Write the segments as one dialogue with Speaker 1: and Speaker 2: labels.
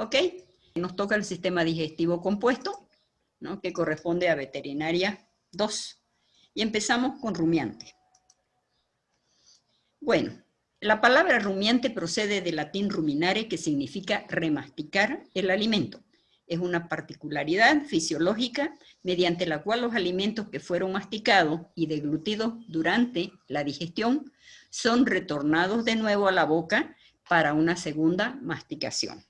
Speaker 1: ¿Ok? Nos toca el sistema digestivo compuesto, ¿no? Que corresponde a veterinaria 2. Y empezamos con rumiante. Bueno, la palabra rumiante procede del latín ruminare, que significa remasticar el alimento. Es una particularidad fisiológica mediante la cual los alimentos que fueron masticados y deglutidos durante la digestión son retornados de nuevo a la boca para una segunda masticación.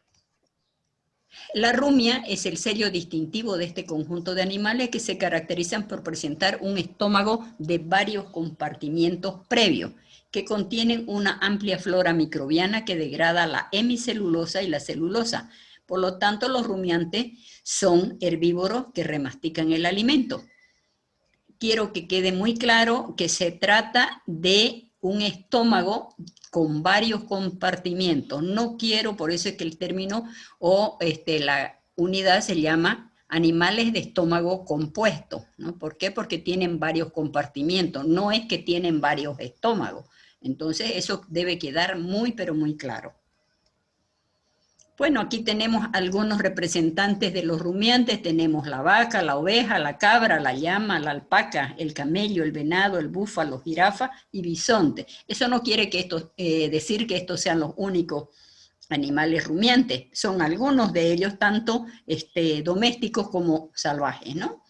Speaker 1: La rumia es el sello distintivo de este conjunto de animales que se caracterizan por presentar un estómago de varios compartimientos previos, que contienen una amplia flora microbiana que degrada la hemicelulosa y la celulosa. Por lo tanto, los rumiantes son herbívoros que remastican el alimento. Quiero que quede muy claro que se trata de un estómago con varios compartimientos. No quiero, por eso es que el término o la unidad se llama animales de estómago compuesto, ¿no? ¿Por qué? Porque tienen varios compartimientos, no es que tienen varios estómagos. Entonces eso debe quedar muy, pero muy claro. Bueno, aquí tenemos algunos representantes de los rumiantes. Tenemos la vaca, la oveja, la cabra, la llama, la alpaca, el camello, el venado, el búfalo, jirafa y bisonte. Eso no quiere que decir que estos sean los únicos animales rumiantes. Son algunos de ellos, tanto domésticos como salvajes, ¿no?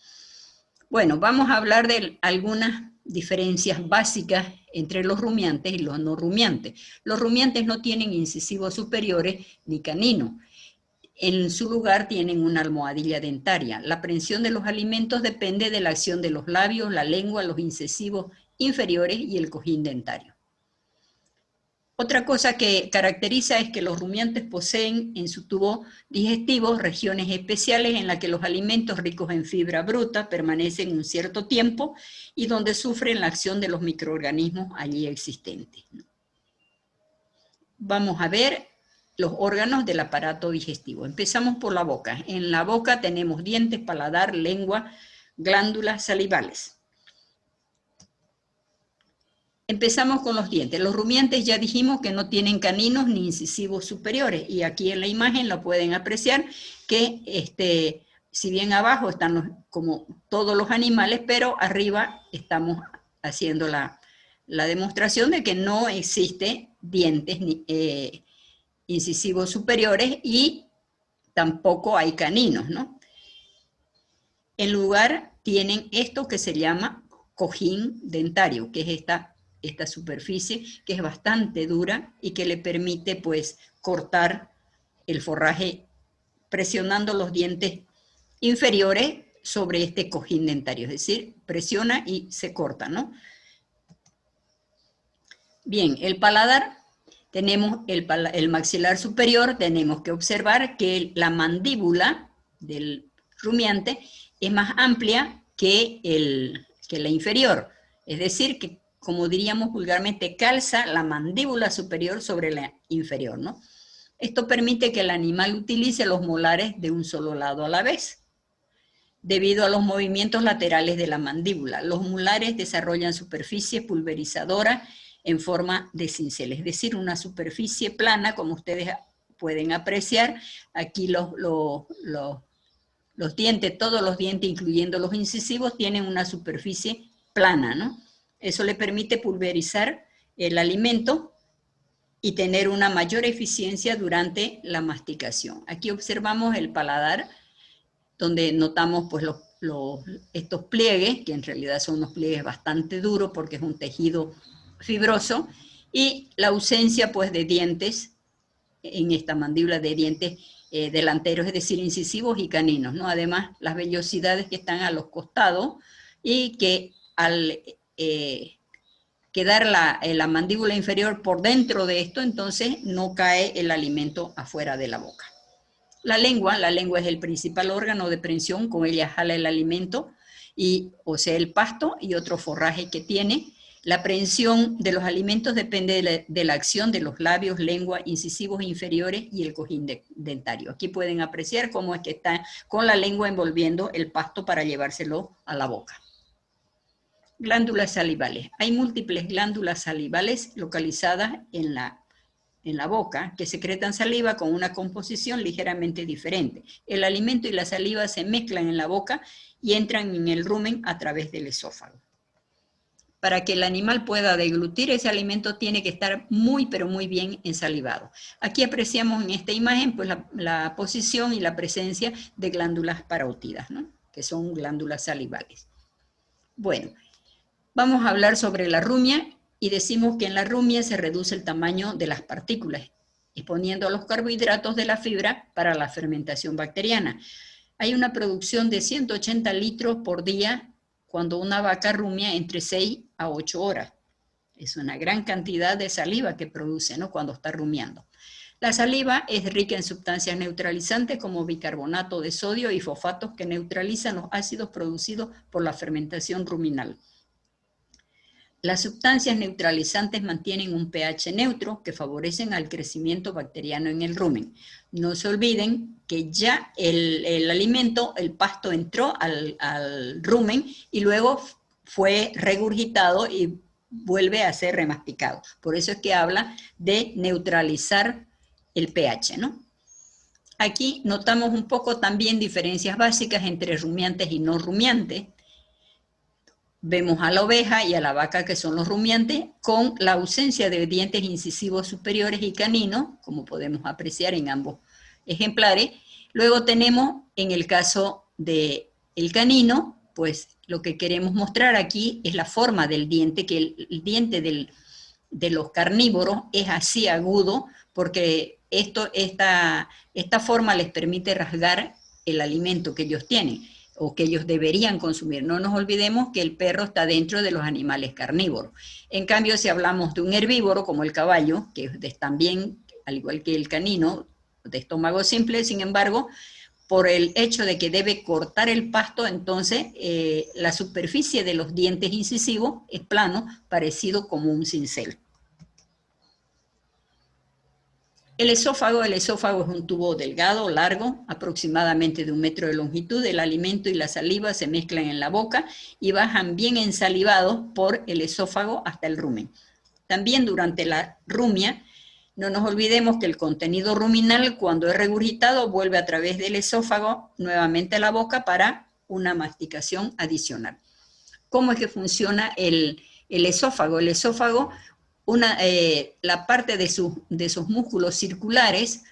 Speaker 1: Bueno, vamos a hablar de algunas diferencias básicas entre los rumiantes y los no rumiantes. Los rumiantes no tienen incisivos superiores ni caninos. En su lugar tienen una almohadilla dentaria. La prensión de los alimentos depende de la acción de los labios, la lengua, los incisivos inferiores y el cojín dentario. Otra cosa que caracteriza es que los rumiantes poseen en su tubo digestivo regiones especiales en las que los alimentos ricos en fibra bruta permanecen un cierto tiempo y donde sufren la acción de los microorganismos allí existentes. Vamos a ver los órganos del aparato digestivo. Empezamos por la boca. En la boca tenemos dientes, paladar, lengua, glándulas salivales. Empezamos con los dientes. Los rumiantes ya dijimos que no tienen caninos ni incisivos superiores, y aquí en la imagen lo pueden apreciar que si bien abajo están como todos los animales, pero arriba estamos haciendo la demostración de que no existe dientes ni incisivos superiores y tampoco hay caninos, ¿no? En lugar tienen esto que se llama cojín dentario, que es esta superficie que es bastante dura y que le permite pues cortar el forraje presionando los dientes inferiores sobre este cojín dentario, es decir, presiona y se corta, ¿no? Bien, el paladar, tenemos el maxilar superior, tenemos que observar que la mandíbula del rumiante es más amplia que la inferior, es decir, que como diríamos vulgarmente, calza la mandíbula superior sobre la inferior, ¿no? Esto permite que el animal utilice los molares de un solo lado a la vez. Debido a los movimientos laterales de la mandíbula, los molares desarrollan superficie pulverizadora en forma de cincel, es decir, una superficie plana, como ustedes pueden apreciar. Aquí los dientes, todos los dientes, incluyendo los incisivos, tienen una superficie plana, ¿no? Eso le permite pulverizar el alimento y tener una mayor eficiencia durante la masticación. Aquí observamos el paladar, donde notamos pues estos pliegues, que en realidad son unos pliegues bastante duros porque es un tejido fibroso, y la ausencia pues de dientes en esta mandíbula, de dientes delanteros, es decir, incisivos y caninos, ¿no? Además, las vellosidades que están a los costados y que al quedar la mandíbula inferior por dentro de esto, entonces no cae el alimento afuera de la boca. La lengua es el principal órgano de prensión, con ella jala el alimento, o sea, el pasto y otro forraje que tiene. La prensión de los alimentos depende de la acción de los labios, lengua, incisivos inferiores y el cojín dentario. Aquí pueden apreciar cómo es que está con la lengua envolviendo el pasto para llevárselo a la boca. Glándulas salivales. Hay múltiples glándulas salivales localizadas en la en la boca que secretan saliva con una composición ligeramente diferente. El alimento y la saliva se mezclan en la boca y entran en el rumen a través del esófago. Para que el animal pueda deglutir ese alimento tiene que estar muy, pero muy bien ensalivado. Aquí apreciamos en esta imagen pues, la posición y la presencia de glándulas parótidas, ¿no? Que son glándulas salivales. Bueno, vamos a hablar sobre la rumia y decimos que en la rumia se reduce el tamaño de las partículas, exponiendo los carbohidratos de la fibra para la fermentación bacteriana. Hay una producción de 180 litros por día cuando una vaca rumia entre 6 a 8 horas. Es una gran cantidad de saliva que produce, ¿no? Cuando está rumiando. La saliva es rica en sustancias neutralizantes como bicarbonato de sodio y fosfatos que neutralizan los ácidos producidos por la fermentación ruminal. Las sustancias neutralizantes mantienen un pH neutro que favorecen al crecimiento bacteriano en el rumen. No se olviden que ya el alimento, el pasto entró al rumen y luego fue regurgitado y vuelve a ser remasticado. Por eso es que habla de neutralizar el pH, ¿no? Aquí notamos un poco también diferencias básicas entre rumiantes y no rumiantes. Vemos a la oveja y a la vaca, que son los rumiantes, con la ausencia de dientes incisivos superiores y caninos, como podemos apreciar en ambos ejemplares. Luego tenemos, en el caso del canino, pues lo que queremos mostrar aquí es la forma del diente, que el diente de los carnívoros es así agudo, porque esta forma les permite rasgar el alimento que ellos tienen, o que ellos deberían consumir. No nos olvidemos que el perro está dentro de los animales carnívoros. En cambio, si hablamos de un herbívoro como el caballo, que es también, al igual que el canino, de estómago simple, sin embargo, por el hecho de que debe cortar el pasto, entonces la superficie de los dientes incisivos es plano, parecido como un cincel. El esófago es un tubo delgado, largo, aproximadamente de 1 metro de longitud. El alimento y la saliva se mezclan en la boca y bajan bien ensalivados por el esófago hasta el rumen. También durante la rumia, no nos olvidemos que el contenido ruminal, cuando es regurgitado, vuelve a través del esófago nuevamente a la boca para una masticación adicional. ¿Cómo es que funciona el esófago? El esófago, la parte de sus músculos circulares,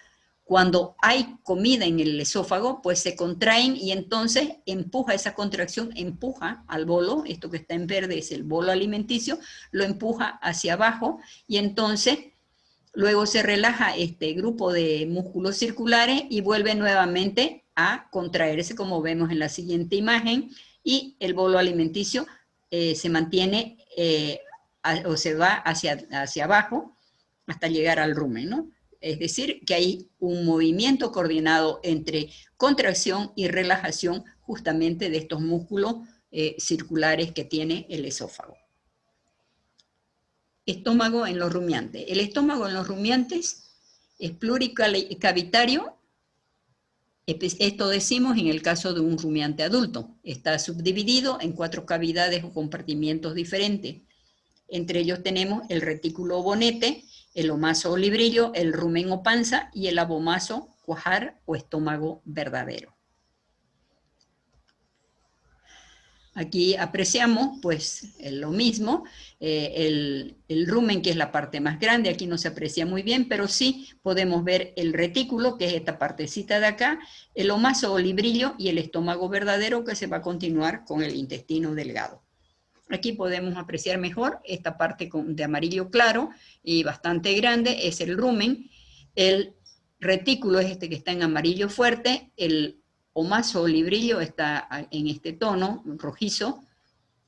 Speaker 1: cuando hay comida en el esófago, pues se contraen y entonces esa contracción empuja al bolo, esto que está en verde es el bolo alimenticio, lo empuja hacia abajo y entonces luego se relaja este grupo de músculos circulares y vuelve nuevamente a contraerse, como vemos en la siguiente imagen, y el bolo alimenticio se mantiene o se va hacia abajo hasta llegar al rumen, ¿no? Es decir, que hay un movimiento coordinado entre contracción y relajación justamente de estos músculos circulares que tiene el esófago. Estómago en los rumiantes. El estómago en los rumiantes es pluricavitario. Esto decimos en el caso de un rumiante adulto. Está subdividido en 4 cavidades o compartimientos diferentes. Entre ellos tenemos el retículo o bonete, el omaso o librillo, el rumen o panza y el abomaso, cuajar o estómago verdadero. Aquí apreciamos pues lo mismo, el rumen, que es la parte más grande, aquí no se aprecia muy bien, pero sí podemos ver el retículo, que es esta partecita de acá, el omaso o librillo y el estómago verdadero, que se va a continuar con el intestino delgado. Aquí podemos apreciar mejor esta parte de amarillo claro y bastante grande, es el rumen. El retículo es este que está en amarillo fuerte, el omaso o librillo está en este tono rojizo,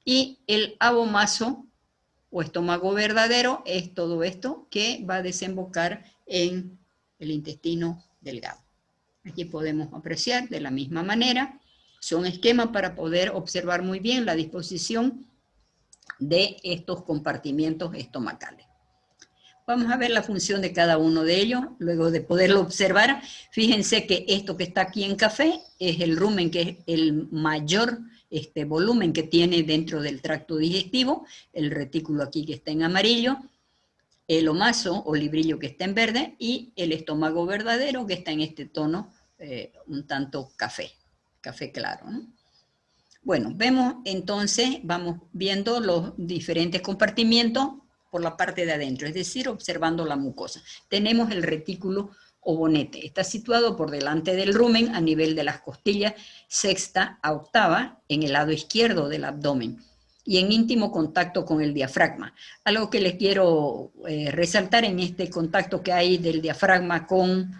Speaker 1: y el abomaso o estómago verdadero es todo esto que va a desembocar en el intestino delgado. Aquí podemos apreciar de la misma manera, son esquemas para poder observar muy bien la disposición de estos compartimientos estomacales. Vamos a ver la función de cada uno de ellos, luego de poderlo observar. Fíjense que esto que está aquí en café es el rumen, que es el mayor volumen que tiene dentro del tracto digestivo, el retículo aquí que está en amarillo. el omaso o librillo que está en verde y el estómago verdadero que está en este tono un tanto café claro, ¿no? Bueno, vemos entonces, vamos viendo los diferentes compartimientos por la parte de adentro, es decir, observando la mucosa. Tenemos el retículo o bonete, está situado por delante del rumen a nivel de las costillas sexta a octava en el lado izquierdo del abdomen y en íntimo contacto con el diafragma. Algo que les quiero resaltar en este contacto que hay del diafragma con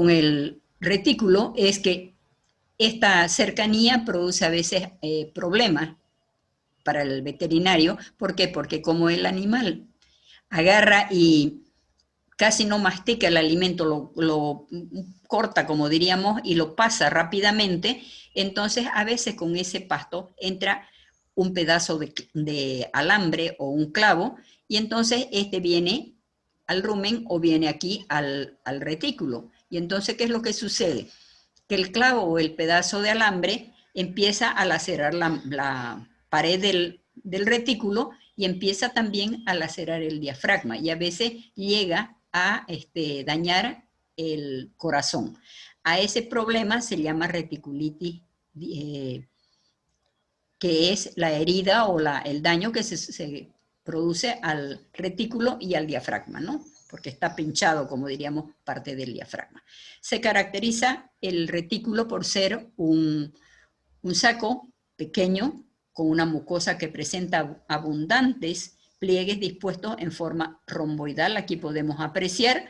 Speaker 1: el retículo es que esta cercanía produce a veces problemas para el veterinario. ¿Por qué? Porque como el animal agarra y casi no mastica el alimento, lo corta, como diríamos, y lo pasa rápidamente, entonces a veces con ese pasto entra un pedazo de alambre o un clavo, y entonces este viene al rumen o viene aquí al retículo. Y entonces, ¿qué es lo que sucede? Que el clavo o el pedazo de alambre empieza a lacerar la pared del retículo y empieza también a lacerar el diafragma y a veces llega a dañar el corazón. A ese problema se llama reticulitis, que es la herida o el daño que se produce al retículo y al diafragma, ¿no? Porque está pinchado, como diríamos, parte del diafragma. Se caracteriza el retículo por ser un saco pequeño con una mucosa que presenta abundantes pliegues dispuestos en forma romboidal. Aquí podemos apreciar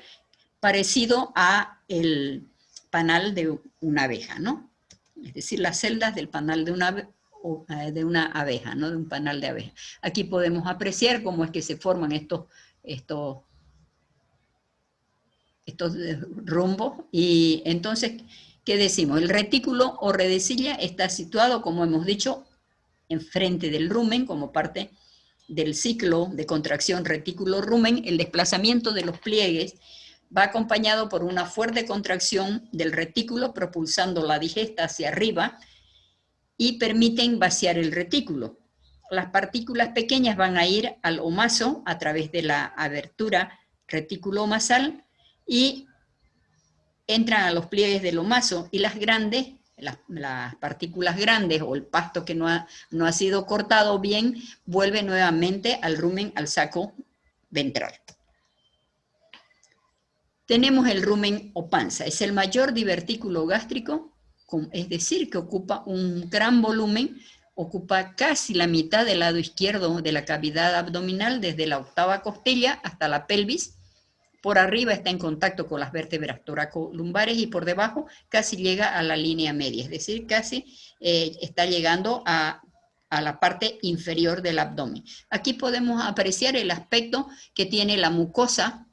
Speaker 1: parecido a el panal de una abeja, ¿no? Es decir, las celdas del panal de una abeja, ¿no? De un panal de abeja. Aquí podemos apreciar cómo es que se forman estos rombos. Y entonces, ¿qué decimos? El retículo o redecilla está situado, como hemos dicho, enfrente del rumen, como parte del ciclo de contracción retículo-rumen. El desplazamiento de los pliegues va acompañado por una fuerte contracción del retículo, propulsando la digesta hacia arriba y permiten vaciar el retículo. Las partículas pequeñas van a ir al omaso a través de la abertura retículo-omasal y entran a los pliegues del omaso, y las grandes, las partículas grandes o el pasto que no ha sido cortado bien, vuelve nuevamente al rumen, al saco ventral. Tenemos el rumen o panza, es el mayor divertículo gástrico, es decir, que ocupa un gran volumen, ocupa casi la mitad del lado izquierdo de la cavidad abdominal, desde la octava costilla hasta la pelvis. Por arriba está en contacto con las vértebras toracolumbares y por debajo casi llega a la línea media, es decir, casi está llegando a la parte inferior del abdomen. Aquí podemos apreciar el aspecto que tiene la mucosa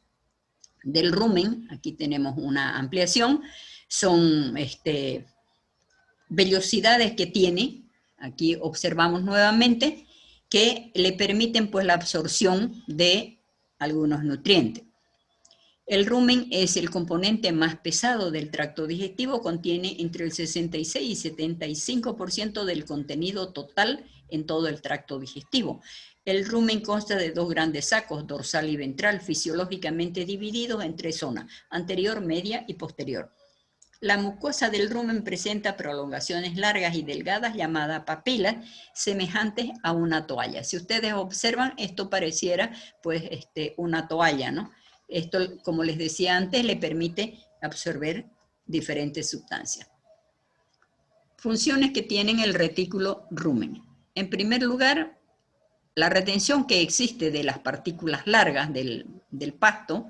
Speaker 1: del rumen. Aquí tenemos una ampliación, son vellosidades que tiene, aquí observamos nuevamente, que le permiten pues la absorción de algunos nutrientes. El rumen es el componente más pesado del tracto digestivo, contiene entre el 66 y 75% del contenido total en todo el tracto digestivo. El rumen consta de dos grandes sacos, dorsal y ventral, fisiológicamente divididos en tres zonas, anterior, media y posterior. La mucosa del rumen presenta prolongaciones largas y delgadas llamadas papilas, semejantes a una toalla. Si ustedes observan, esto pareciera pues una toalla, ¿no? Esto, como les decía antes, le permite absorber diferentes sustancias. Funciones que tienen el retículo rumen. En primer lugar, la retención que existe de las partículas largas del pasto,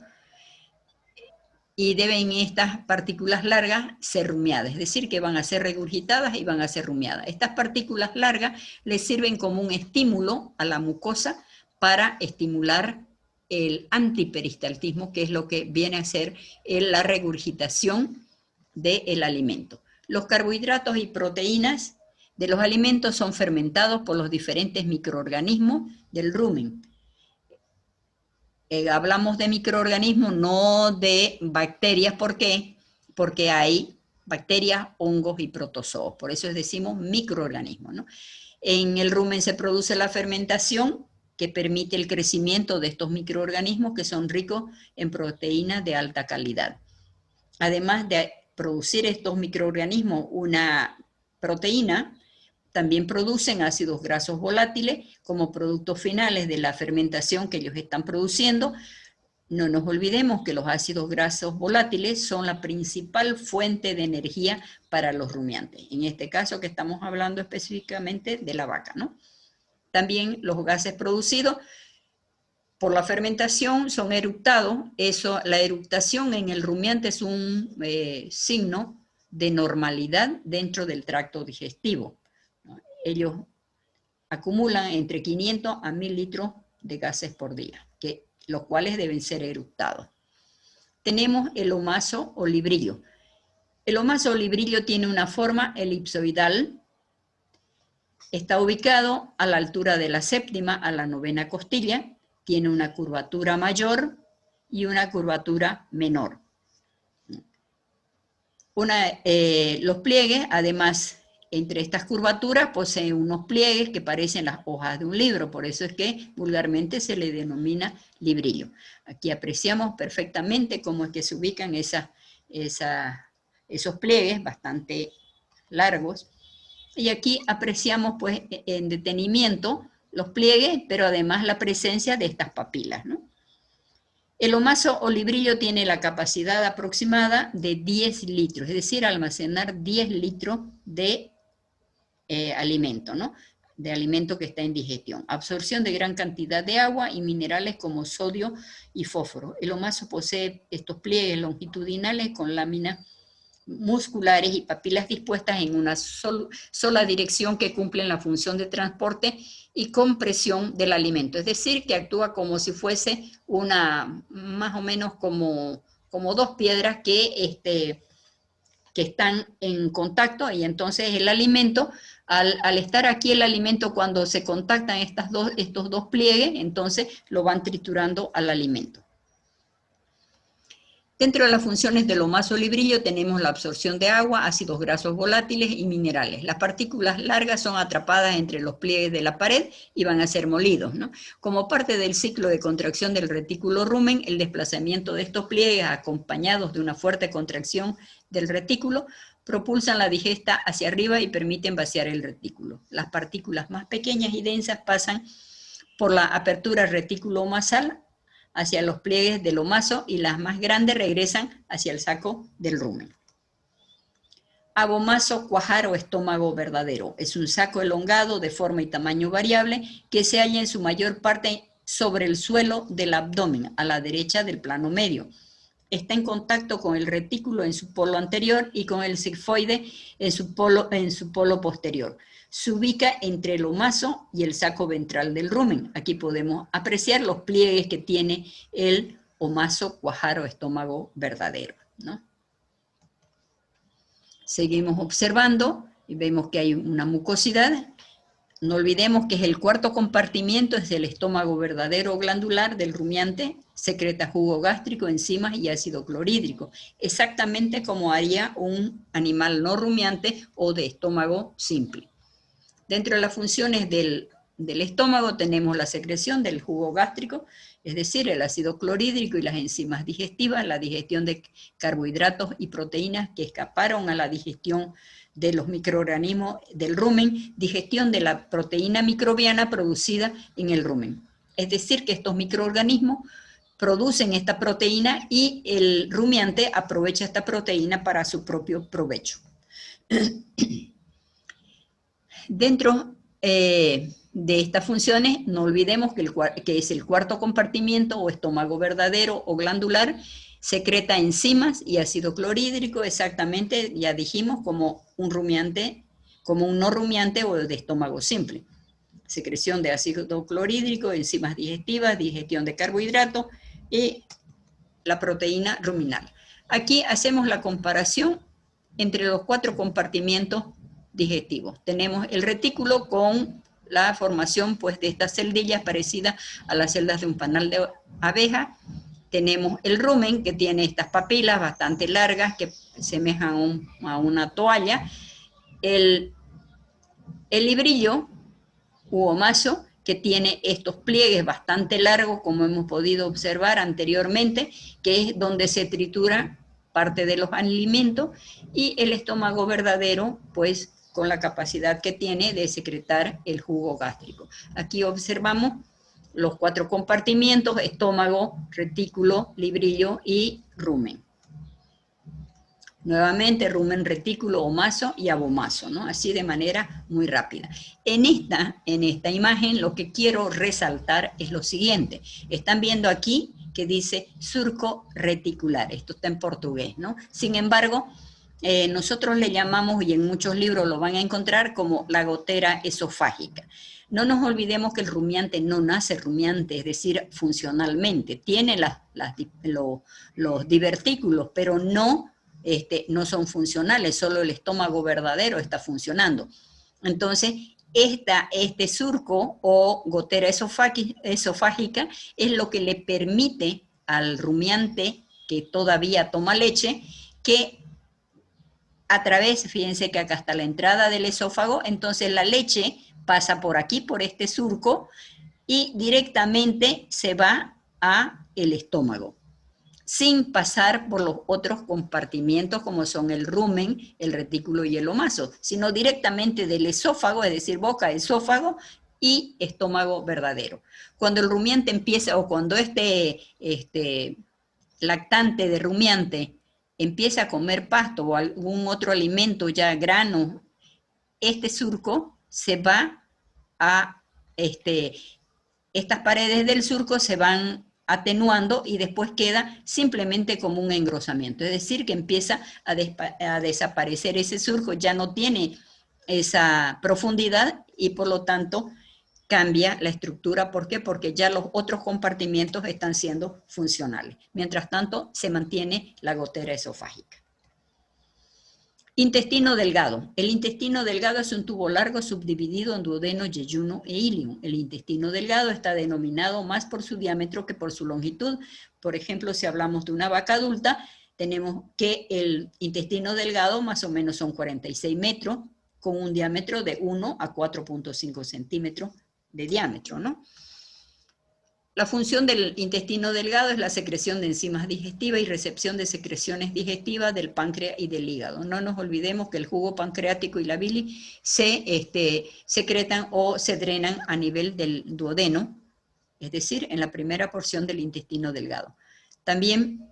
Speaker 1: y deben estas partículas largas ser rumiadas, es decir, que van a ser regurgitadas y van a ser rumiadas. Estas partículas largas les sirven como un estímulo a la mucosa para estimular el antiperistaltismo, que es lo que viene a ser la regurgitación del alimento. Los carbohidratos y proteínas de los alimentos son fermentados por los diferentes microorganismos del rumen. Hablamos de microorganismos, no de bacterias. ¿Por qué? Porque hay bacterias, hongos y protozoos. Por eso decimos microorganismos, ¿no? En el rumen se produce la fermentación que permite el crecimiento de estos microorganismos que son ricos en proteínas de alta calidad. Además de producir estos microorganismos una proteína, también producen ácidos grasos volátiles como productos finales de la fermentación que ellos están produciendo. No nos olvidemos que los ácidos grasos volátiles son la principal fuente de energía para los rumiantes. En este caso que estamos hablando específicamente de la vaca, ¿no? También los gases producidos por la fermentación son eructados. La eructación en el rumiante es un signo de normalidad dentro del tracto digestivo, ¿no? Ellos acumulan entre 500 a 1000 litros de gases por día, los cuales deben ser eructados. Tenemos el omaso o librillo. El omaso o librillo tiene una forma elipsoidal. Está ubicado a la altura de la séptima a la novena costilla. Tiene una curvatura mayor y una curvatura menor. Los pliegues, además, entre estas curvaturas poseen unos pliegues que parecen las hojas de un libro, por eso es que vulgarmente se le denomina librillo. Aquí apreciamos perfectamente cómo es que se ubican esos pliegues bastante largos, y aquí apreciamos pues en detenimiento los pliegues, pero además la presencia de estas papilas, ¿no? El omaso o librillo tiene la capacidad aproximada de 10 litros, es decir, almacenar 10 litros de alimento, ¿no? De alimento que está en digestión. Absorción de gran cantidad de agua y minerales como sodio y fósforo. El omaso posee estos pliegues longitudinales con láminas musculares y papilas dispuestas en una sola dirección que cumplen la función de transporte y compresión del alimento. Es decir, que actúa como si fuese más o menos como dos piedras que están en contacto, y entonces el alimento, al estar aquí el alimento, cuando se contactan estos dos pliegues, entonces lo van triturando al alimento. Dentro de las funciones del omaso o librillo tenemos la absorción de agua, ácidos grasos volátiles y minerales. Las partículas largas son atrapadas entre los pliegues de la pared y van a ser molidos, ¿no? Como parte del ciclo de contracción del retículo rumen, el desplazamiento de estos pliegues, acompañados de una fuerte contracción del retículo, propulsan la digesta hacia arriba y permiten vaciar el retículo. Las partículas más pequeñas y densas pasan por la apertura reticulo-omasal hacia los pliegues del omaso, y las más grandes regresan hacia el saco del rumen. Abomaso, cuajar o estómago verdadero. Es un saco elongado de forma y tamaño variable que se halla en su mayor parte sobre el suelo del abdomen, a la derecha del plano medio. Está en contacto con el retículo en su polo anterior y con el sigmoide en su polo posterior. Se ubica entre el omaso y el saco ventral del rumen. Aquí podemos apreciar los pliegues que tiene el omaso, cuajar o estómago verdadero, ¿no? Seguimos observando y vemos que hay una mucosidad. No olvidemos que es el cuarto compartimiento, es el estómago verdadero glandular del rumiante. Secreta jugo gástrico, enzimas y ácido clorhídrico, exactamente como haría un animal no rumiante o de estómago simple. Dentro de las funciones del estómago tenemos la secreción del jugo gástrico, es decir, el ácido clorhídrico y las enzimas digestivas, la digestión de carbohidratos y proteínas que escaparon a la digestión de los microorganismos del rumen, digestión de la proteína microbiana producida en el rumen. Es decir, que estos microorganismos producen esta proteína y el rumiante aprovecha esta proteína para su propio provecho. Dentro de estas funciones, no olvidemos que es el cuarto compartimiento o estómago verdadero o glandular, secreta enzimas y ácido clorhídrico, exactamente, ya dijimos, como un no rumiante o de estómago simple. Secreción de ácido clorhídrico, enzimas digestivas, digestión de carbohidratos y la proteína ruminal. Aquí hacemos la comparación entre los cuatro compartimientos digestivos. Tenemos el retículo con la formación pues, de estas celdillas parecidas a las celdas de un panal de abeja. Tenemos el rumen, que tiene estas papilas bastante largas que semejan a una toalla. El librillo u omaso, que tiene estos pliegues bastante largos, como hemos podido observar anteriormente, que es donde se tritura parte de los alimentos, y el estómago verdadero, pues con la capacidad que tiene de secretar el jugo gástrico. Aquí observamos los 4 compartimientos: estómago, retículo, librillo y rumen. Nuevamente, rumen, retículo, omaso y abomaso, ¿no? Así de manera muy rápida. En esta imagen lo que quiero resaltar es lo siguiente. Están viendo aquí que dice surco reticular. Esto está en portugués, ¿no? Sin embargo, nosotros le llamamos, y en muchos libros lo van a encontrar, como la gotera esofágica. No nos olvidemos que el rumiante no nace rumiante, es decir, funcionalmente. Tiene los divertículos, pero no son funcionales, solo el estómago verdadero está funcionando. Entonces, este surco o gotera esofágica es lo que le permite al rumiante que todavía toma leche que a través, fíjense que acá está la entrada del esófago, entonces la leche pasa por aquí, por este surco, y directamente se va a el estómago, sin pasar por los otros compartimientos como son el rumen, el retículo y el omaso, sino directamente del esófago, es decir, boca, esófago y estómago verdadero. Cuando el rumiante empieza, o cuando este lactante de rumiante empieza a comer pasto o algún otro alimento, ya grano, este surco se va a, estas paredes del surco se van atenuando y después queda simplemente como un engrosamiento, es decir, que empieza a desaparecer ese surco, ya no tiene esa profundidad y por lo tanto cambia la estructura. ¿Por qué? Porque ya los otros compartimientos están siendo funcionales. Mientras tanto, se mantiene la gotera esofágica. Intestino delgado. El intestino delgado es un tubo largo subdividido en duodeno, yeyuno e ilium. El intestino delgado está denominado más por su diámetro que por su longitud. Por ejemplo, si hablamos de una vaca adulta, tenemos que el intestino delgado más o menos son 46 metros, con un diámetro de 1 a 4.5 centímetros de diámetro, ¿no? La función del intestino delgado es la secreción de enzimas digestivas y recepción de secreciones digestivas del páncreas y del hígado. No nos olvidemos que el jugo pancreático y la bilis se secretan o se drenan a nivel del duodeno, es decir, en la primera porción del intestino delgado. También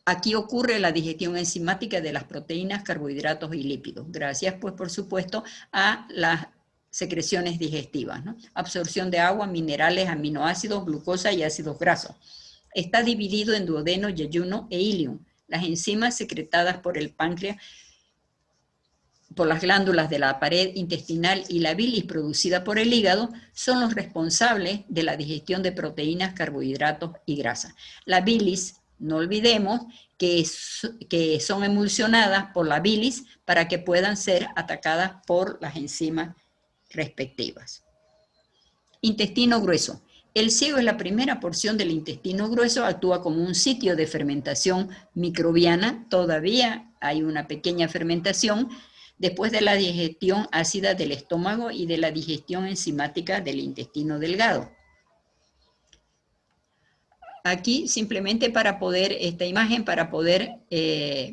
Speaker 1: aquí ocurre la digestión enzimática de las proteínas, carbohidratos y lípidos, gracias, pues, por supuesto, a las secreciones digestivas, ¿no? Absorción de agua, minerales, aminoácidos, glucosa y ácidos grasos. Está dividido en duodeno, yeyuno e ilium. Las enzimas secretadas por el páncreas, por las glándulas de la pared intestinal y la bilis producida por el hígado son los responsables de la digestión de proteínas, carbohidratos y grasas. La bilis, no olvidemos que son emulsionadas por la bilis para que puedan ser atacadas por las enzimas respectivas. Intestino grueso. El ciego es la primera porción del intestino grueso, actúa como un sitio de fermentación microbiana, todavía hay una pequeña fermentación después de la digestión ácida del estómago y de la digestión enzimática del intestino delgado. Aquí simplemente para poder, esta imagen para poder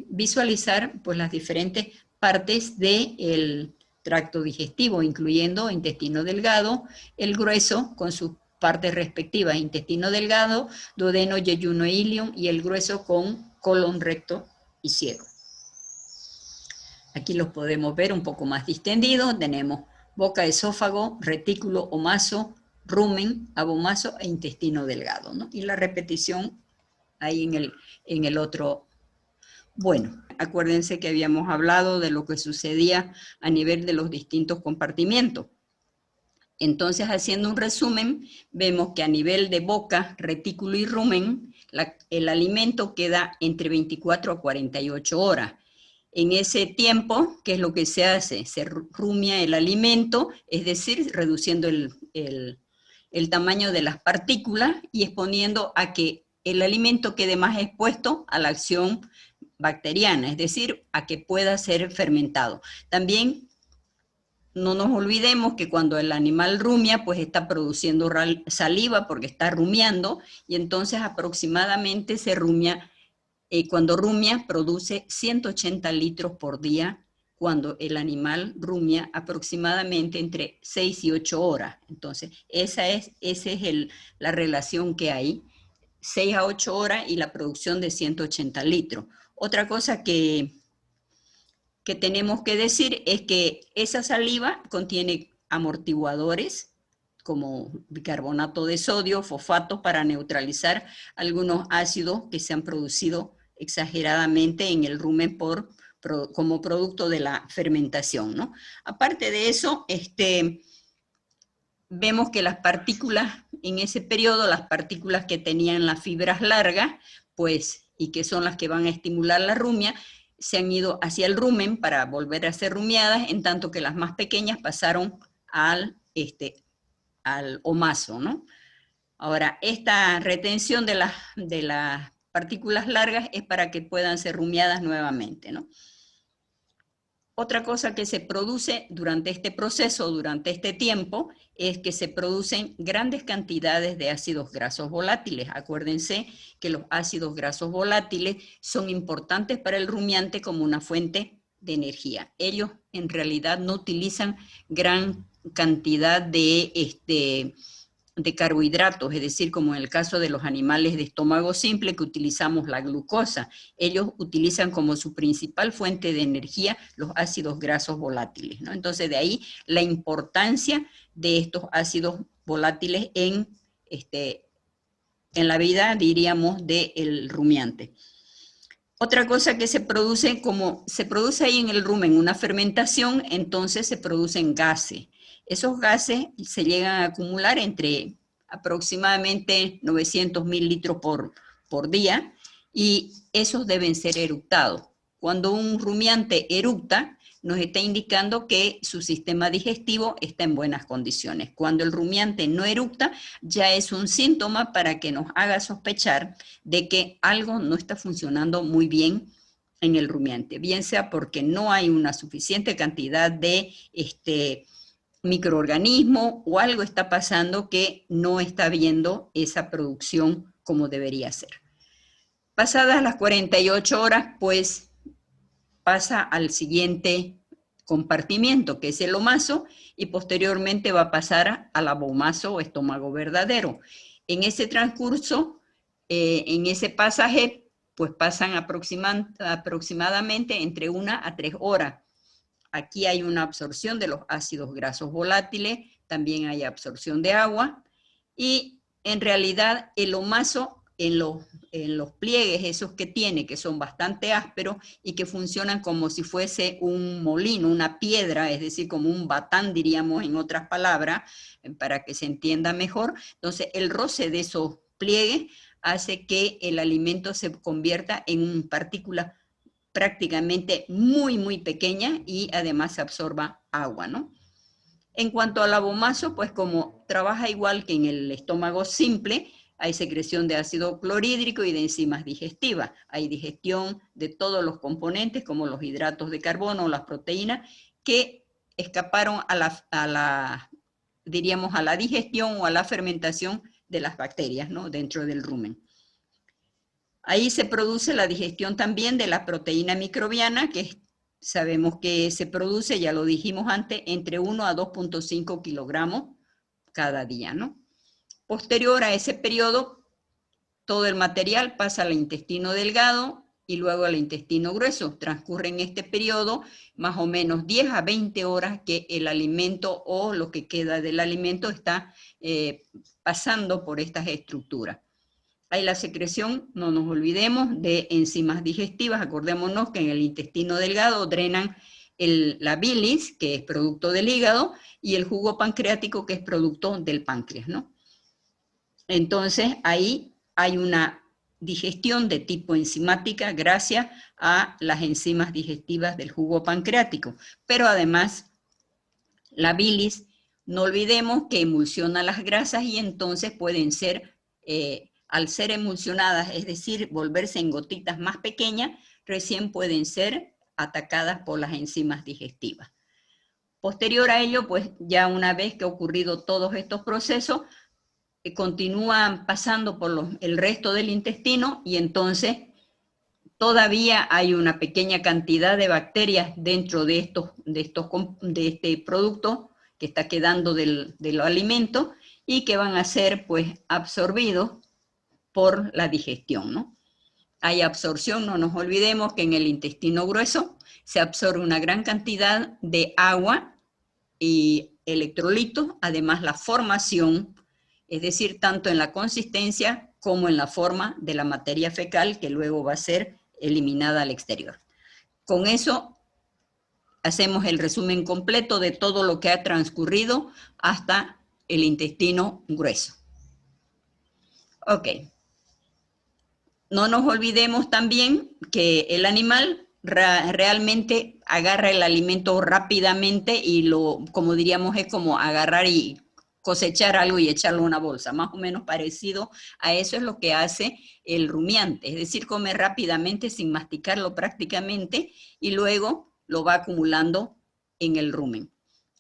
Speaker 1: visualizar pues las diferentes partes del tracto digestivo, incluyendo intestino delgado, el grueso con sus partes respectivas, intestino delgado, duodeno, yeyuno e ilium, y el grueso con colon, recto y ciego. Aquí los podemos ver un poco más distendidos, tenemos boca, esófago, retículo, omaso, rumen, abomaso e intestino delgado, ¿no? Y la repetición ahí en el otro. Bueno, acuérdense que habíamos hablado de lo que sucedía a nivel de los distintos compartimientos. Entonces, haciendo un resumen, vemos que a nivel de boca, retículo y rumen, el alimento queda entre 24 a 48 horas. En ese tiempo, ¿qué es lo que se hace? Se rumia el alimento, es decir, reduciendo el tamaño de las partículas y exponiendo a que el alimento quede más expuesto a la acción bacteriana, es decir, a que pueda ser fermentado. También no nos olvidemos que cuando el animal rumia, pues está produciendo saliva porque está rumiando, y entonces aproximadamente se rumia, cuando rumia produce 180 litros por día, cuando el animal rumia aproximadamente entre 6 y 8 horas. Entonces, esa es la relación que hay, 6 a 8 horas y la producción de 180 litros. Otra cosa que tenemos que decir es que esa saliva contiene amortiguadores como bicarbonato de sodio, fosfatos, para neutralizar algunos ácidos que se han producido exageradamente en el rumen como producto de la fermentación, ¿no? Aparte de eso, vemos que las partículas, en ese periodo, las partículas que tenían las fibras largas, pues, y que son las que van a estimular la rumia, se han ido hacia el rumen para volver a ser rumiadas, en tanto que las más pequeñas pasaron al omaso, ¿no? Ahora, esta retención de las partículas largas es para que puedan ser rumiadas nuevamente, ¿no? Otra cosa que se produce durante este proceso, durante este tiempo, es que se producen grandes cantidades de ácidos grasos volátiles. Acuérdense que los ácidos grasos volátiles son importantes para el rumiante como una fuente de energía. Ellos en realidad no utilizan gran cantidad de carbohidratos, es decir, como en el caso de los animales de estómago simple que utilizamos la glucosa. Ellos utilizan como su principal fuente de energía los ácidos grasos volátiles, ¿no? Entonces, de ahí la importancia de estos ácidos volátiles en la vida, diríamos, del rumiante. Otra cosa que se produce, como se produce ahí en el rumen una fermentación, entonces se producen gases. Esos gases se llegan a acumular entre aproximadamente 900.000 litros por día, y esos deben ser eructados. Cuando un rumiante eructa, nos está indicando que su sistema digestivo está en buenas condiciones. Cuando el rumiante no eructa, ya es un síntoma para que nos haga sospechar de que algo no está funcionando muy bien en el rumiante, bien sea porque no hay una suficiente cantidad de microorganismo o algo está pasando que no está habiendo esa producción como debería ser. Pasadas las 48 horas, pues pasa al siguiente compartimiento, que es el omaso, y posteriormente va a pasar al abomaso o estómago verdadero. En ese transcurso, en ese pasaje, pues pasan aproximadamente entre 1 a 3 horas. Aquí hay una absorción de los ácidos grasos volátiles, también hay absorción de agua, y en realidad el omaso en los pliegues esos que tiene, que son bastante ásperos y que funcionan como si fuese un molino, una piedra, es decir, como un batán, diríamos en otras palabras, para que se entienda mejor. Entonces, el roce de esos pliegues hace que el alimento se convierta en partículas prácticamente muy, muy pequeña, y además se absorba agua, ¿no? En cuanto al abomaso, pues como trabaja igual que en el estómago simple, hay secreción de ácido clorhídrico y de enzimas digestivas. Hay digestión de todos los componentes, como los hidratos de carbono o las proteínas, que escaparon diríamos, a la digestión o a la fermentación de las bacterias, ¿no?, dentro del rumen. Ahí se produce la digestión también de la proteína microbiana, que sabemos que se produce, ya lo dijimos antes, entre 1 a 2.5 kilogramos cada día, ¿no? Posterior a ese periodo, todo el material pasa al intestino delgado y luego al intestino grueso. Transcurre en este periodo más o menos 10 a 20 horas que el alimento o lo que queda del alimento está pasando por estas estructuras. Hay la secreción, no nos olvidemos, de enzimas digestivas. Acordémonos que en el intestino delgado drenan la bilis, que es producto del hígado, y el jugo pancreático, que es producto del páncreas, ¿no? Entonces, ahí hay una digestión de tipo enzimática gracias a las enzimas digestivas del jugo pancreático. Pero además, la bilis, no olvidemos que emulsiona las grasas, y entonces pueden ser, al ser emulsionadas, es decir, volverse en gotitas más pequeñas, recién pueden ser atacadas por las enzimas digestivas. Posterior a ello, pues ya una vez que ha ocurrido todos estos procesos, continúan pasando por el resto del intestino y entonces todavía hay una pequeña cantidad de bacterias dentro de este producto que está quedando del alimento y que van a ser pues absorbidos por la digestión, ¿no? Hay absorción, no nos olvidemos que en el intestino grueso se absorbe una gran cantidad de agua y electrolitos, además la formación, es decir, tanto en la consistencia como en la forma de la materia fecal que luego va a ser eliminada al exterior. Con eso hacemos el resumen completo de todo lo que ha transcurrido hasta el intestino grueso. Ok. No nos olvidemos también que el animal realmente agarra el alimento rápidamente y como diríamos, es como agarrar y cosechar algo y echarlo en una bolsa, más o menos parecido a eso es lo que hace el rumiante, es decir, come rápidamente sin masticarlo prácticamente y luego lo va acumulando en el rumen.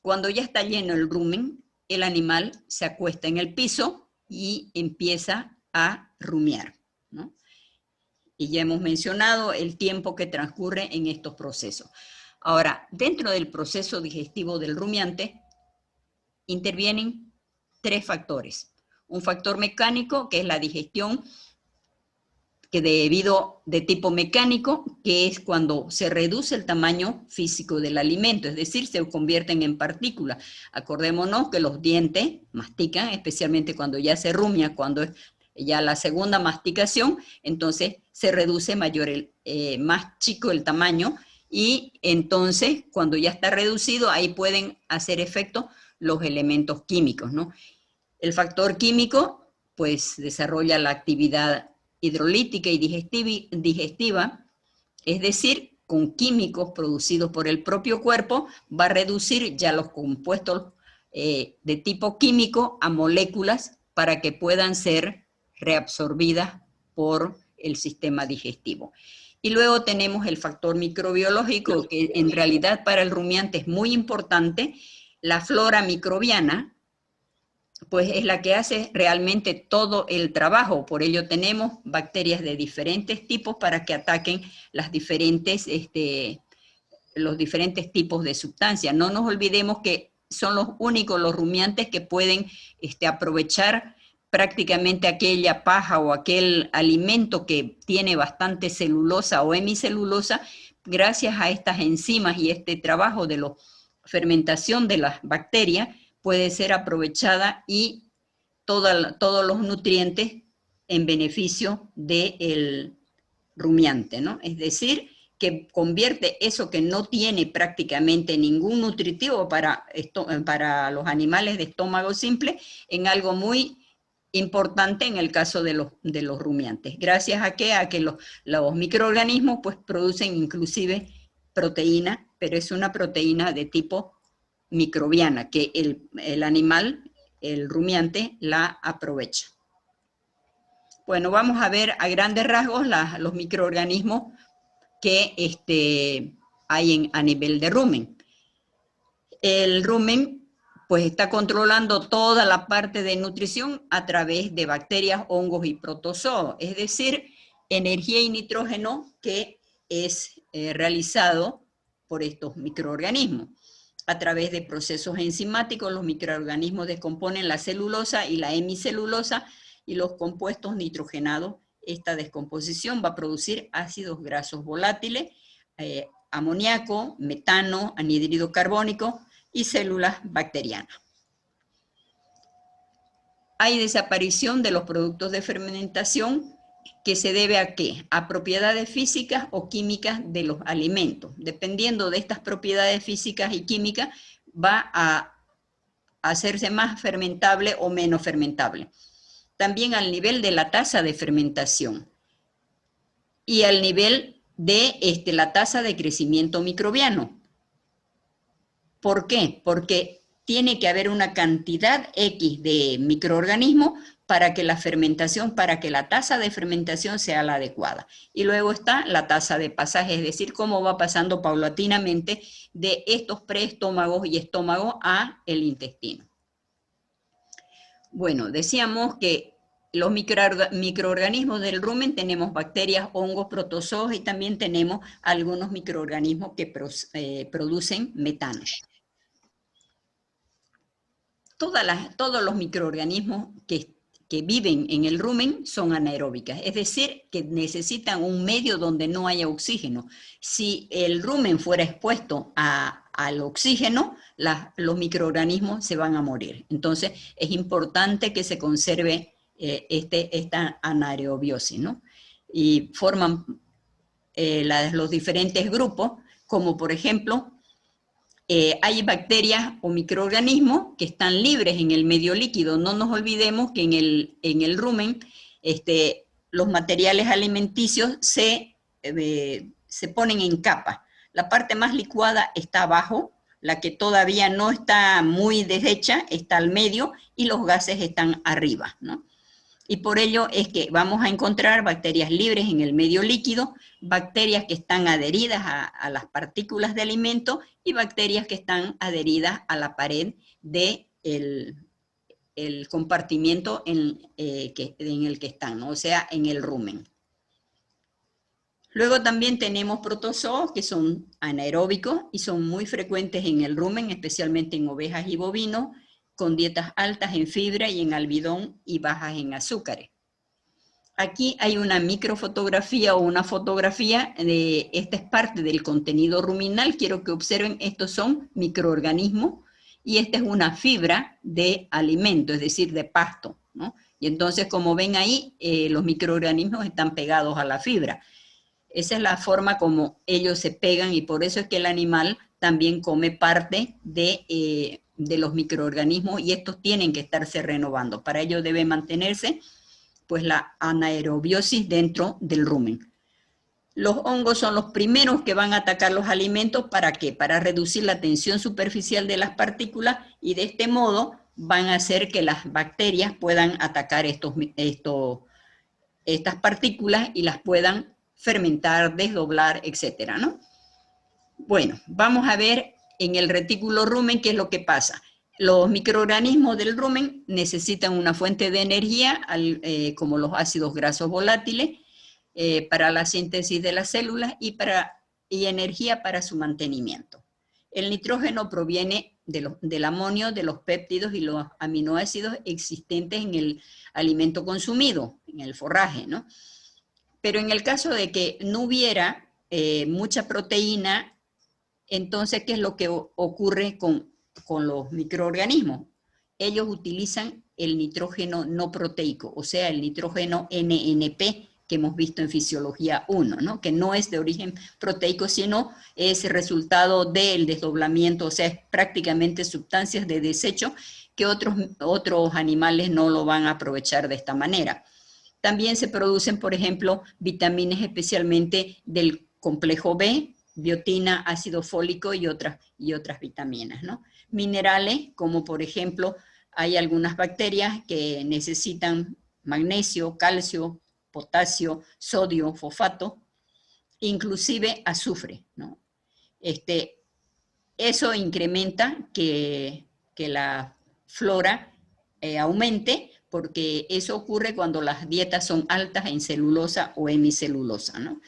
Speaker 1: Cuando ya está lleno el rumen, el animal se acuesta en el piso y empieza a rumiar, ¿no? Y ya hemos mencionado el tiempo que transcurre en estos procesos. Ahora, dentro del proceso digestivo del rumiante, intervienen 3 factores. Un factor mecánico, que es la digestión, que de tipo mecánico, que es cuando se reduce el tamaño físico del alimento, es decir, se convierten en partículas. Acordémonos que los dientes mastican, especialmente cuando ya se rumia, cuando es ya la segunda masticación, entonces se reduce más chico el tamaño y entonces cuando ya está reducido, ahí pueden hacer efecto los elementos químicos, ¿no? El factor químico, pues, desarrolla la actividad hidrolítica y digestiva, es decir, con químicos producidos por el propio cuerpo, va a reducir ya los compuestos de tipo químico a moléculas para que puedan ser reabsorbidas por el sistema digestivo. Y luego tenemos el factor microbiológico, que en realidad para el rumiante es muy importante. La flora microbiana, pues es la que hace realmente todo el trabajo. Por ello tenemos bacterias de diferentes tipos para que ataquen los diferentes tipos de sustancias. No nos olvidemos que son los únicos los rumiantes que pueden aprovechar prácticamente aquella paja o aquel alimento que tiene bastante celulosa o hemicelulosa, gracias a estas enzimas y este trabajo de la fermentación de las bacterias, puede ser aprovechada y todos los nutrientes en beneficio del rumiante, ¿no? Es decir, que convierte eso que no tiene prácticamente ningún nutritivo para los animales de estómago simple en algo muy importante en el caso de los rumiantes. Gracias a que los microorganismos pues producen inclusive proteína, pero es una proteína de tipo microbiana, que el animal, el rumiante, la aprovecha. Bueno, vamos a ver a grandes rasgos los microorganismos que hay a nivel de rumen. El rumen pues está controlando toda la parte de nutrición a través de bacterias, hongos y protozoos, es decir, energía y nitrógeno que es realizado por estos microorganismos. A través de procesos enzimáticos, los microorganismos descomponen la celulosa y la hemicelulosa y los compuestos nitrogenados. Esta descomposición va a producir ácidos grasos volátiles, amoníaco, metano, anhídrido carbónico y células bacterianas. Hay desaparición de los productos de fermentación que se debe a ¿qué? A propiedades físicas o químicas de los alimentos. Dependiendo de estas propiedades físicas y químicas, va a hacerse más fermentable o menos fermentable. También al nivel de la tasa de fermentación y al nivel de la tasa de crecimiento microbiano. ¿Por qué? Porque tiene que haber una cantidad X de microorganismos para que la fermentación, para que la tasa de fermentación sea la adecuada. Y luego está la tasa de pasaje, es decir, cómo va pasando paulatinamente de estos preestómagos y estómagos a el intestino. Bueno, decíamos que los microorganismos del rumen tenemos bacterias, hongos, protozoos y también tenemos algunos microorganismos que producen metano. Todos los microorganismos que viven en el rumen son anaeróbicas, es decir, que necesitan un medio donde no haya oxígeno. Si el rumen fuera expuesto al oxígeno, los microorganismos se van a morir. Entonces, es importante que se conserve esta anaerobiosis, ¿no? Y forman los diferentes grupos, como por ejemplo, hay bacterias o microorganismos que están libres en el medio líquido. No nos olvidemos que en el rumen los materiales alimenticios se ponen en capas. La parte más licuada está abajo, la que todavía no está muy deshecha está al medio y los gases están arriba, ¿no? Y por ello es que vamos a encontrar bacterias libres en el medio líquido, bacterias que están adheridas a las partículas de alimento y bacterias que están adheridas a la pared del compartimiento en el que están, ¿no? O sea, en el rumen. Luego también tenemos protozoos que son anaeróbicos y son muy frecuentes en el rumen, especialmente en ovejas y bovinos, con dietas altas en fibra y en almidón y bajas en azúcares. Aquí hay una microfotografía o una fotografía, esta es parte del contenido ruminal, quiero que observen, estos son microorganismos y esta es una fibra de alimento, es decir, de pasto, ¿no? Y entonces, como ven ahí, los microorganismos están pegados a la fibra. Esa es la forma como ellos se pegan y por eso es que el animal también come parte de los microorganismos y estos tienen que estarse renovando. Para ello debe mantenerse pues la anaerobiosis dentro del rumen. Los hongos son los primeros que van a atacar los alimentos. ¿Para qué? Para reducir la tensión superficial de las partículas y de este modo van a hacer que las bacterias puedan atacar estas partículas y las puedan fermentar, desdoblar, etcétera, ¿no? Bueno, vamos a ver en el retículo rumen qué es lo que pasa. Los microorganismos del rumen necesitan una fuente de energía, como los ácidos grasos volátiles, para la síntesis de las células y energía para su mantenimiento. El nitrógeno proviene del amonio, de los péptidos y los aminoácidos existentes en el alimento consumido, en el forraje, ¿no? Pero en el caso de que no hubiera mucha proteína, entonces, ¿qué es lo que ocurre con los microorganismos? Ellos utilizan el nitrógeno no proteico, o sea, el nitrógeno NNP que hemos visto en Fisiología 1, ¿no? Que no es de origen proteico, sino es resultado del desdoblamiento, o sea, es prácticamente sustancias de desecho que otros animales no lo van a aprovechar de esta manera. También se producen, por ejemplo, vitaminas especialmente del complejo B, biotina, ácido fólico y otras vitaminas, ¿no? Minerales, como por ejemplo, hay algunas bacterias que necesitan magnesio, calcio, potasio, sodio, fosfato, inclusive azufre, ¿no? Eso incrementa que la flora aumente, porque eso ocurre cuando las dietas son altas en celulosa o hemicelulosa, ¿no?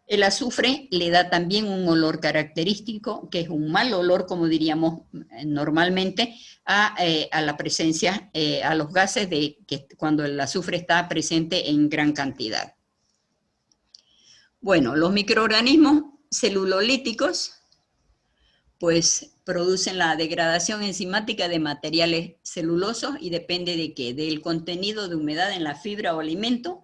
Speaker 1: El azufre le da también un olor característico, que es un mal olor, como diríamos normalmente, a la presencia, a los gases cuando el azufre está presente en gran cantidad. Bueno, los microorganismos celulolíticos, pues producen la degradación enzimática de materiales celulosos y depende de qué, del contenido de humedad en la fibra o alimento,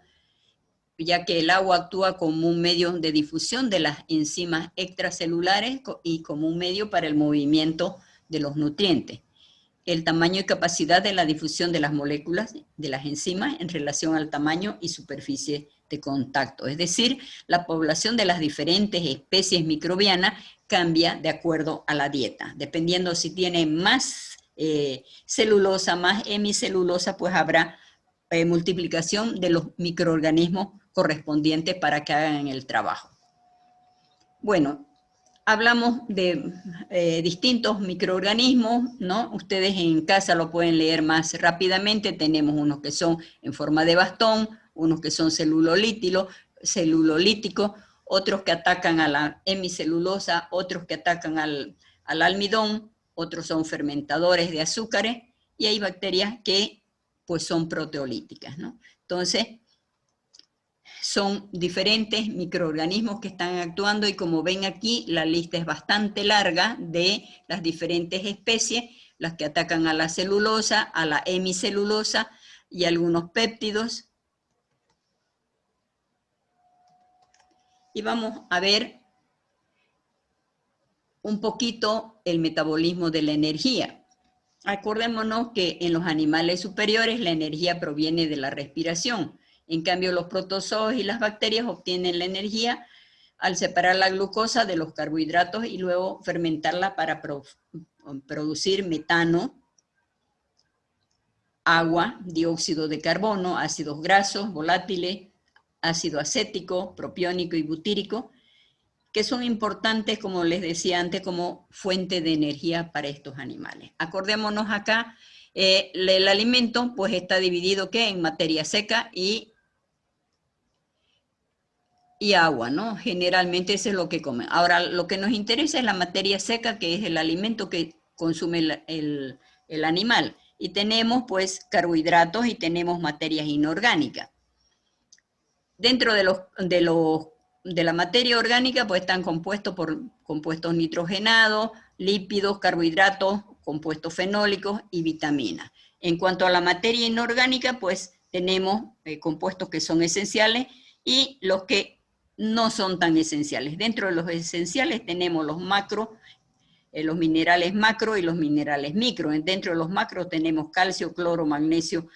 Speaker 1: ya que el agua actúa como un medio de difusión de las enzimas extracelulares y como un medio para el movimiento de los nutrientes. el tamaño y capacidad de la difusión de las moléculas de las enzimas en relación al tamaño y superficie de contacto. Es decir, la población de las diferentes especies microbianas cambia de acuerdo a la dieta. Dependiendo si tiene más celulosa, más hemicelulosa, pues habrá multiplicación de los microorganismos correspondientes para que hagan el trabajo. Bueno, hablamos de distintos microorganismos, ¿no? Ustedes en casa lo pueden leer más rápidamente. Tenemos unos que son en forma de bastón, unos que son celulolíticos, otros que atacan a la hemicelulosa, otros que atacan al almidón, otros son fermentadores de azúcares, y hay bacterias que pues son proteolíticas, ¿no? Entonces, son diferentes microorganismos que están actuando, y como ven aquí, la lista es bastante larga de las diferentes especies, las que atacan a la celulosa, a la hemicelulosa y algunos péptidos. Y vamos a ver un poquito el metabolismo de la energía. Acordémonos que en los animales superiores la energía proviene de la respiración. En cambio, los protozoos y las bacterias obtienen la energía al separar la glucosa de los carbohidratos y luego fermentarla para producir metano, agua, dióxido de carbono, ácidos grasos, volátiles, ácido acético, propiónico y butírico, que son importantes, como les decía antes, como fuente de energía para estos animales. Acordémonos acá, el alimento pues está dividido ¿qué? En materia seca y agua, ¿no? Generalmente eso es lo que comen. Ahora, lo que nos interesa es la materia seca, que es el alimento que consume el animal. Y tenemos pues carbohidratos y tenemos materias inorgánicas. Dentro de la materia orgánica pues están compuestos por compuestos nitrogenados, lípidos, carbohidratos, compuestos fenólicos y vitaminas. En cuanto a la materia inorgánica, pues tenemos compuestos que son esenciales y los que no son tan esenciales. Dentro de los esenciales tenemos los macro, los minerales macro y los minerales micro. Dentro de los macros tenemos calcio, cloro, magnesio,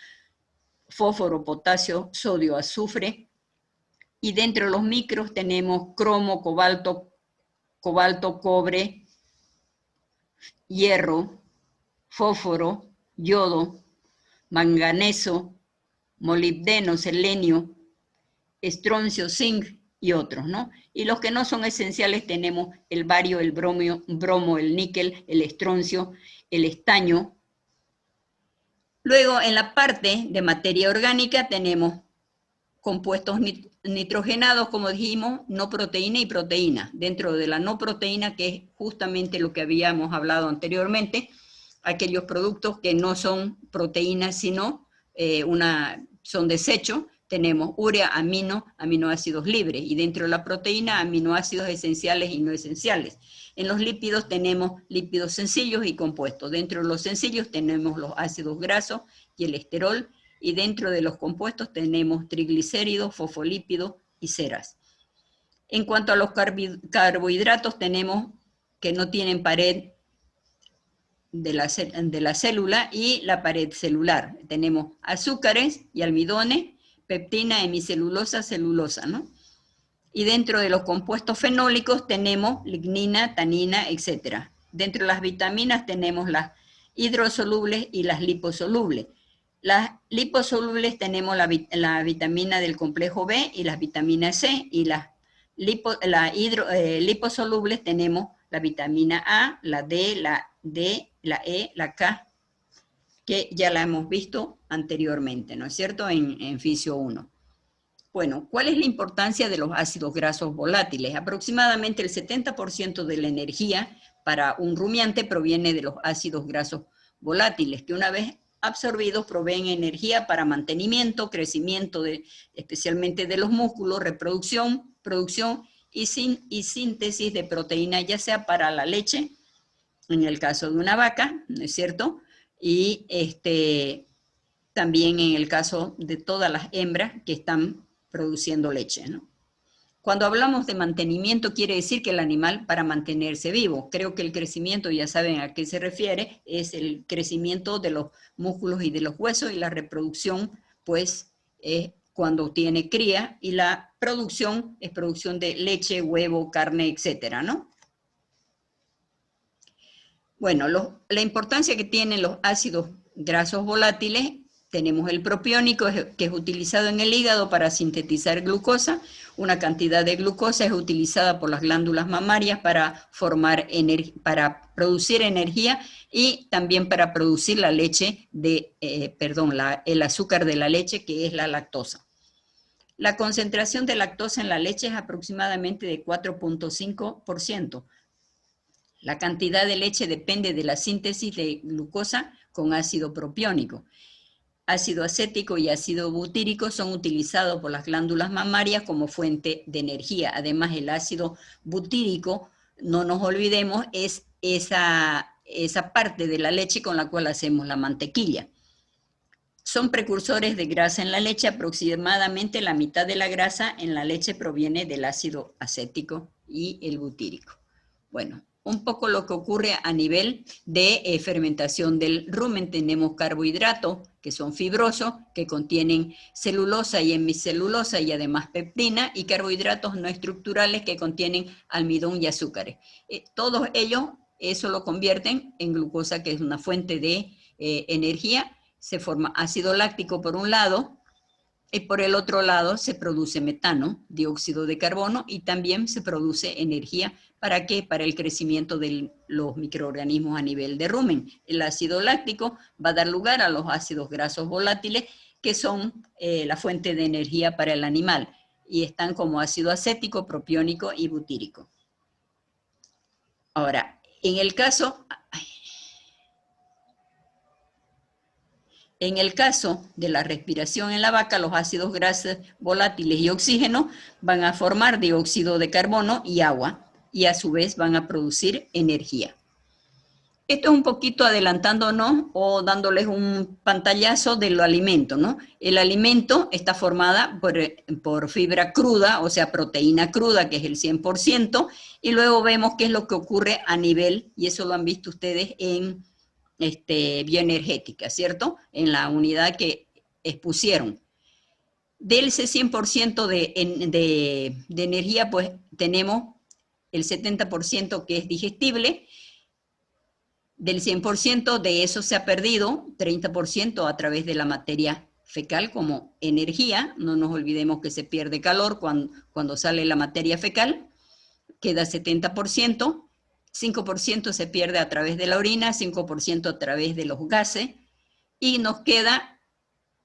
Speaker 1: fósforo, potasio, sodio, azufre. Y dentro de los micros tenemos cromo, cobalto, cobre, hierro, fósforo, yodo, manganeso, molibdeno, selenio, estroncio, zinc y otros, ¿no? Y los que no son esenciales tenemos el bario, el bromo, el níquel, el estroncio, el estaño. Luego, en la parte de materia orgánica tenemos compuestos nitrogenados, como dijimos, no proteína y proteína. Dentro de la no proteína, que es justamente lo que habíamos hablado anteriormente, aquellos productos que no son proteínas, sino son desechos, tenemos urea, aminoácidos libres, y dentro de la proteína, aminoácidos esenciales y no esenciales. En los lípidos tenemos lípidos sencillos y compuestos. Dentro de los sencillos tenemos los ácidos grasos y el esterol, y dentro de los compuestos tenemos triglicéridos, fosfolípidos y ceras. En cuanto a los carbohidratos, tenemos que no tienen pared de la célula y la pared celular. Tenemos azúcares y almidones, peptina, hemicelulosa, celulosa, ¿no? Y dentro de los compuestos fenólicos tenemos lignina, tanina, etc. Dentro de las vitaminas tenemos las hidrosolubles y las liposolubles. Las liposolubles tenemos la vitamina del complejo B y las vitaminas C, y las liposolubles tenemos la vitamina A, la D, la E, la K, que ya la hemos visto anteriormente, ¿no es cierto?, en Fisio 1. Bueno, ¿cuál es la importancia de los ácidos grasos volátiles? Aproximadamente el 70% de la energía para un rumiante proviene de los ácidos grasos volátiles, que una vez absorbidos proveen energía para mantenimiento, crecimiento especialmente de los músculos, reproducción, producción y síntesis de proteína, ya sea para la leche, en el caso de una vaca, ¿no es cierto?, y también en el caso de todas las hembras que están produciendo leche, ¿no? Cuando hablamos de mantenimiento, quiere decir que el animal para mantenerse vivo. Creo que el crecimiento, ya saben a qué se refiere, es el crecimiento de los músculos y de los huesos, y la reproducción, pues, es cuando tiene cría, y la producción es producción de leche, huevo, carne, etcétera, ¿no? Bueno, la importancia que tienen los ácidos grasos volátiles: tenemos el propiónico, que es utilizado en el hígado para sintetizar glucosa. Una cantidad de glucosa es utilizada por las glándulas mamarias para para producir energía, y también para producir la leche el azúcar de la leche, que es la lactosa. La concentración de lactosa en la leche es aproximadamente de 4.5%. La cantidad de leche depende de la síntesis de glucosa con ácido propiónico. Ácido acético y ácido butírico son utilizados por las glándulas mamarias como fuente de energía. Además, el ácido butírico, no nos olvidemos, es esa parte de la leche con la cual hacemos la mantequilla. Son precursores de grasa en la leche. Aproximadamente la mitad de la grasa en la leche proviene del ácido acético y el butírico. Bueno, un poco lo que ocurre a nivel de fermentación del rumen. Tenemos carbohidratos que son fibrosos, que contienen celulosa y hemicelulosa y además peptina, y carbohidratos no estructurales que contienen almidón y azúcares. Todos ellos, eso lo convierten en glucosa, que es una fuente de energía. Se forma ácido láctico por un lado, y por el otro lado se produce metano, dióxido de carbono, y también se produce energía. ¿Para qué? Para el crecimiento de los microorganismos a nivel de rumen. El ácido láctico va a dar lugar a los ácidos grasos volátiles, que son la fuente de energía para el animal, y están como ácido acético, propiónico y butírico. Ahora, en el caso de la respiración en la vaca, los ácidos grasos volátiles y oxígeno van a formar dióxido de carbono y agua, y a su vez van a producir energía. Esto es un poquito adelantándonos o dándoles un pantallazo del alimento, ¿no? El alimento está formada por fibra cruda, o sea, proteína cruda, que es el 100%, y luego vemos qué es lo que ocurre a nivel, y eso lo han visto ustedes en bioenergética, ¿cierto? En la unidad que expusieron. Del 100% de energía, pues tenemos el 70% que es digestible. Del 100% de eso se ha perdido 30% a través de la materia fecal como energía. No nos olvidemos que se pierde calor cuando sale la materia fecal. Queda 70%. 5% se pierde a través de la orina, 5% a través de los gases, y nos queda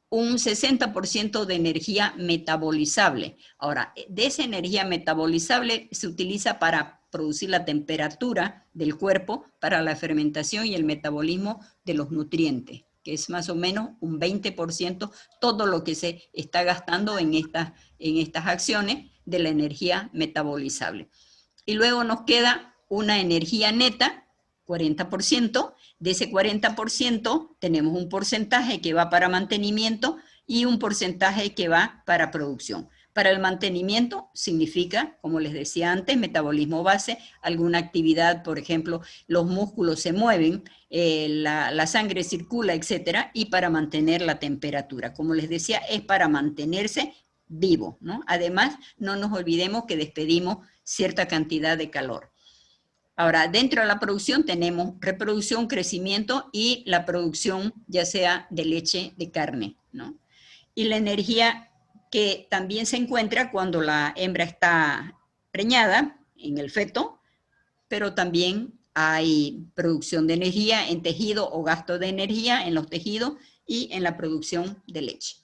Speaker 1: un 60% de energía metabolizable. Ahora, de esa energía metabolizable se utiliza para producir la temperatura del cuerpo, para la fermentación y el metabolismo de los nutrientes, que es más o menos un 20% todo lo que se está gastando en estas acciones de la energía metabolizable. Y luego nos queda una energía neta, 40%. De ese 40% tenemos un porcentaje que va para mantenimiento y un porcentaje que va para producción. Para el mantenimiento significa, como les decía antes, metabolismo base, alguna actividad, por ejemplo, los músculos se mueven, la sangre circula, etcétera, y para mantener la temperatura. Como les decía, es para mantenerse vivo, ¿no? Además, no nos olvidemos que despedimos cierta cantidad de calor. Ahora, dentro de la producción tenemos reproducción, crecimiento y la producción ya sea de leche, de carne, ¿no? Y la energía que también se encuentra cuando la hembra está preñada en el feto, pero también hay producción de energía en tejido o gasto de energía en los tejidos y en la producción de leche.